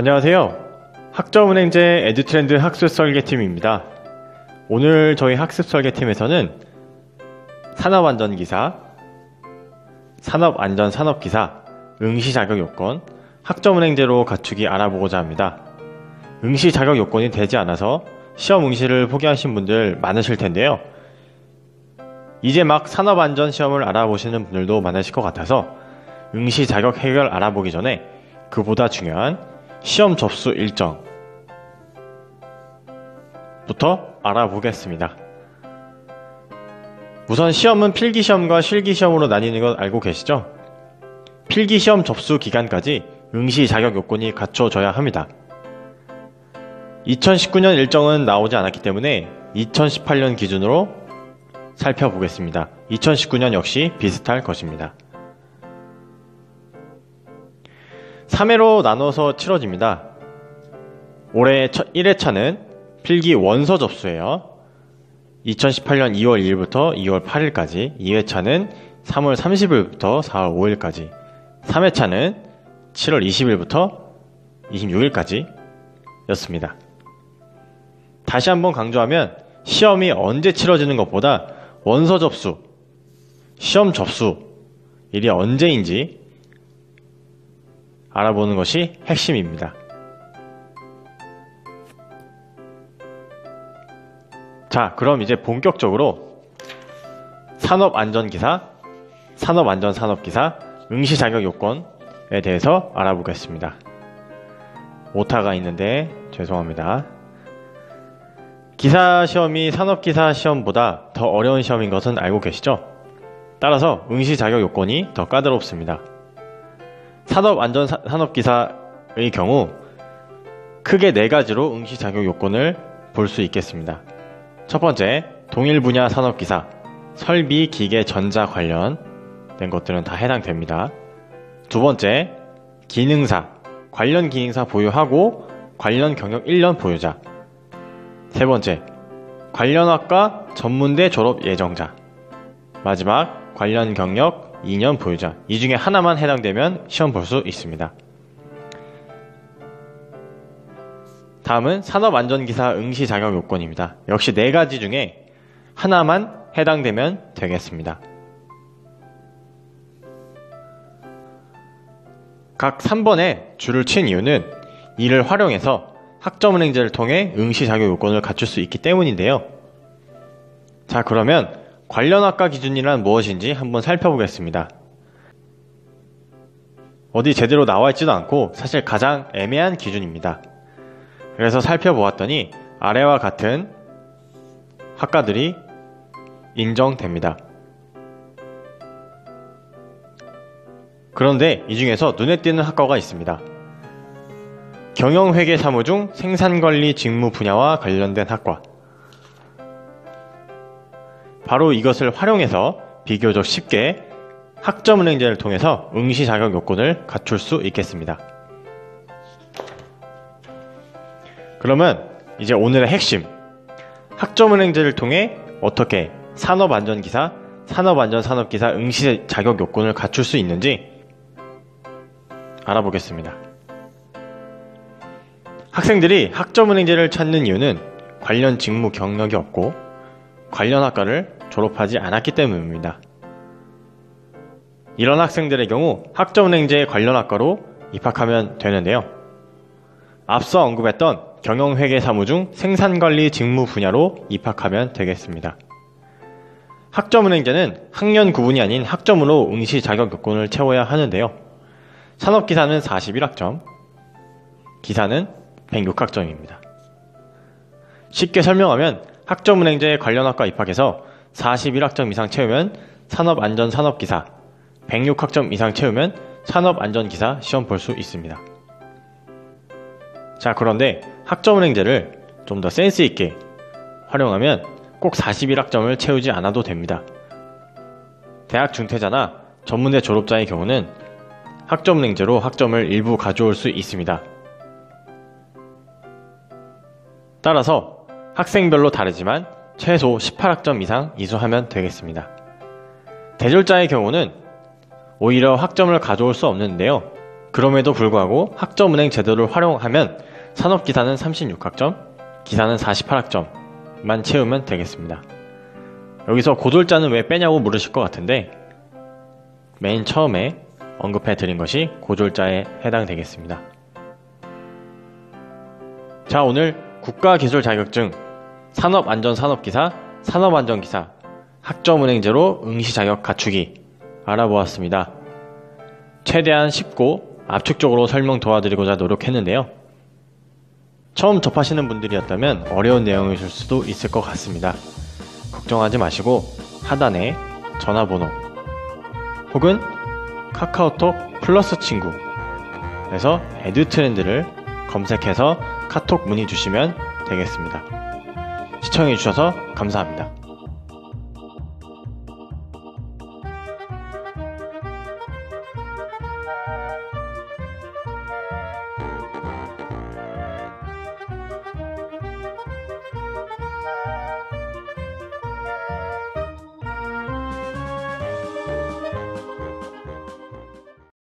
안녕하세요. 학점은행제 에듀트렌드 학습설계팀입니다. 오늘 저희 학습설계팀에서는 산업안전기사, 산업안전산업기사, 응시자격요건, 학점은행제로 갖추기 알아보고자 합니다. 응시자격요건이 되지 않아서 시험 응시를 포기하신 분들 많으실 텐데요. 이제 막 산업안전시험을 알아보시는 분들도 많으실 것 같아서 응시자격 해결 알아보기 전에 그보다 중요한 시험 접수 일정부터 알아보겠습니다. 우선 시험은 필기시험과 실기시험으로 나뉘는 것 알고 계시죠? 필기시험 접수 기간까지 응시 자격 요건이 갖춰져야 합니다. 2019년 일정은 나오지 않았기 때문에 2018년 기준으로 살펴보겠습니다. 2019년 역시 비슷할 것입니다. 3회로 나눠서 치러집니다. 올해 1회차는 필기 원서 접수예요. 2018년 2월 2일부터 2월 8일까지, 2회차는 3월 30일부터 4월 5일까지, 3회차는 7월 20일부터 26일까지 였습니다. 다시 한번 강조하면 시험이 언제 치러지는 것보다 원서 접수, 시험 접수 일이 언제인지 알아보는 것이 핵심입니다. 자, 그럼 이제 본격적으로 산업안전기사, 산업안전산업기사, 응시자격요건에 대해서 알아보겠습니다. 오타가 있는데 죄송합니다. 기사시험이 산업기사 시험보다 더 어려운 시험인 것은 알고 계시죠? 따라서 응시자격요건이 더 까다롭습니다. 산업안전산업기사의 경우 크게 4가지로 응시자격요건을 볼 수 있겠습니다. 첫 번째, 동일분야 산업기사, 설비, 기계, 전자 관련된 것들은 다 해당됩니다. 두 번째, 기능사, 관련 기능사 보유하고 관련 경력 1년 보유자. 세 번째, 관련 학과 전문대 졸업 예정자. 마지막, 관련 경력 2년 보유자. 이 중에 하나만 해당되면 시험 볼 수 있습니다. 다음은 산업안전기사 응시자격요건입니다. 역시 4가지 중에 하나만 해당되면 되겠습니다. 각 3번에 줄을 친 이유는 이를 활용해서 학점은행제를 통해 응시자격요건을 갖출 수 있기 때문인데요. 자, 그러면 관련 학과 기준이란 무엇인지 한번 살펴보겠습니다. 어디 제대로 나와있지도 않고 사실 가장 애매한 기준입니다. 그래서 살펴보았더니 아래와 같은 학과들이 인정됩니다. 그런데 이 중에서 눈에 띄는 학과가 있습니다. 경영회계사무 중 생산관리 직무 분야와 관련된 학과. 바로 이것을 활용해서 비교적 쉽게 학점은행제를 통해서 응시자격요건을 갖출 수 있겠습니다. 그러면 이제 오늘의 핵심, 학점은행제를 통해 어떻게 산업안전기사, 산업안전산업기사 응시자격요건을 갖출 수 있는지 알아보겠습니다. 학생들이 학점은행제를 찾는 이유는 관련 직무 경력이 없고 관련 학과를 졸업하지 않았기 때문입니다. 이런 학생들의 경우 학점은행제 관련 학과로 입학하면 되는데요. 앞서 언급했던 경영회계사무 중 생산관리 직무 분야로 입학하면 되겠습니다. 학점은행제는 학년 구분이 아닌 학점으로 응시자격요건을 채워야 하는데요. 산업기사는 41학점, 기사는 106학점입니다. 쉽게 설명하면 학점은행제 관련 학과 입학해서 41학점 이상 채우면 산업안전산업기사, 106학점 이상 채우면 산업안전기사 시험 볼 수 있습니다. 자, 그런데 학점은행제를 좀 더 센스있게 활용하면 꼭 41학점을 채우지 않아도 됩니다. 대학 중퇴자나 전문대 졸업자의 경우는 학점은행제로 학점을 일부 가져올 수 있습니다. 따라서 학생별로 다르지만 최소 18학점 이상 이수하면 되겠습니다. 대졸자의 경우는 오히려 학점을 가져올 수 없는데요. 그럼에도 불구하고 학점은행 제도를 활용하면 산업기사는 36학점, 기사는 48학점만 채우면 되겠습니다. 여기서 고졸자는 왜 빼냐고 물으실 것 같은데 맨 처음에 언급해 드린 것이 고졸자에 해당되겠습니다. 자, 오늘 국가기술 자격증, 산업안전산업기사, 산업안전기사, 학점은행제로 응시 자격 갖추기 알아보았습니다. 최대한 쉽고 압축적으로 설명 도와드리고자 노력했는데요. 처음 접하시는 분들이었다면 어려운 내용이실 수도 있을 것 같습니다. 걱정하지 마시고 하단에 전화번호 혹은 카카오톡 플러스 친구에서 에듀트렌드를 검색해서 카톡 문의 주시면 되겠습니다. 시청해주셔서 감사합니다.